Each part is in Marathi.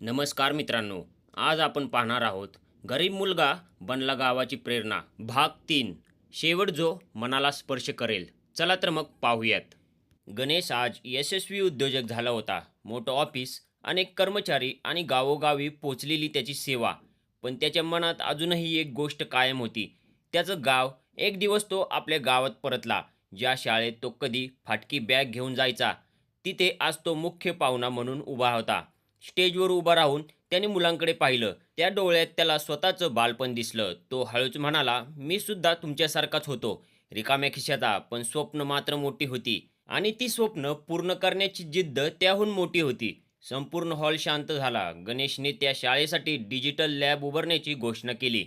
नमस्कार मित्रांनो. आज आपण पाहणार आहोत गरीब मुलगा बनला गावाची प्रेरणा भाग 3. शेवट जो मनाला स्पर्श करेल. चला तर मग पाहूयात. गणेश आज यशस्वी उद्योजक झाला होता. मोठं ऑफिस, अनेक कर्मचारी आणि गावोगावी पोचलेली त्याची सेवा. पण त्याच्या मनात अजूनही एक गोष्ट कायम होती. त्याचं गाव. एक दिवस तो आपल्या गावात परतला. ज्या शाळेत तो कधी फाटकी बॅग घेऊन जायचा, तिथे आज तो मुख्य पाहुणा म्हणून उभा होता. स्टेजवर उभा राहून त्याने मुलांकडे पाहिलं. त्या डोळ्यात त्याला स्वतःचं बालपण दिसलं. तो हळूच म्हणाला, मी सुद्धा तुमच्यासारखाच होतो. रिकाम्या खिशाचा, पण स्वप्न मात्र मोठी होती. आणि ती स्वप्न पूर्ण करण्याची जिद्द त्याहून मोठी होती. संपूर्ण हॉल शांत झाला. गणेशने त्या शाळेसाठी डिजिटल लॅब उभारण्याची घोषणा केली.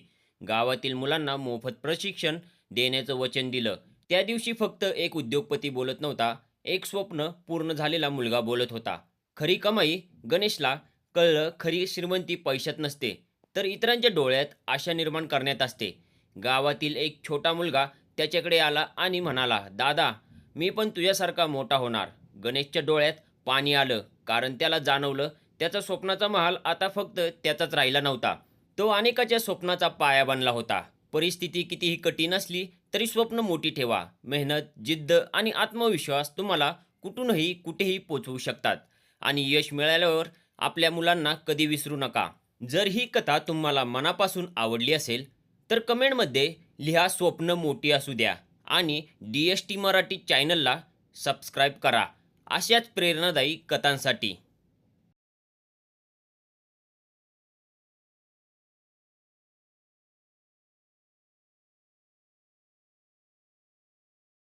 गावातील मुलांना मोफत प्रशिक्षण देण्याचं वचन दिलं. त्या दिवशी फक्त एक उद्योगपती बोलत नव्हता, एक स्वप्न पूर्ण झालेला मुलगा बोलत होता. खरी कमाई गणेशला कळलं, खरी श्रीमंती पैशात नसते, तर इतरांच्या डोळ्यात आशा निर्माण करण्यात असते. गावातील एक छोटा मुलगा त्याच्याकडे आला आणि म्हणाला, दादा, मी पण तुझ्यासारखा मोठा होणार. गणेशच्या डोळ्यात पाणी आलं, कारण त्याला जाणवलं त्याचा स्वप्नाचा महाल आता फक्त त्याचाच राहिला नव्हता. तो अनेकाच्या स्वप्नाचा पाया बनला होता. परिस्थिती कितीही कठीण असली तरी स्वप्न मोठी ठेवा. मेहनत, जिद्द आणि आत्मविश्वास तुम्हाला कुठूनही कुठेही पोचवू शकतात. आणि यश मिळाल्यावर आपल्या मुलांना कधी विसरू नका. जर ही कथा तुम्हाला मनापासून आवडली असेल तर कमेंटमध्ये लिहा, स्वप्न मोठी असू द्या. आणि DST मराठी चॅनलला सबस्क्राईब करा अशाच प्रेरणादायी कथांसाठी.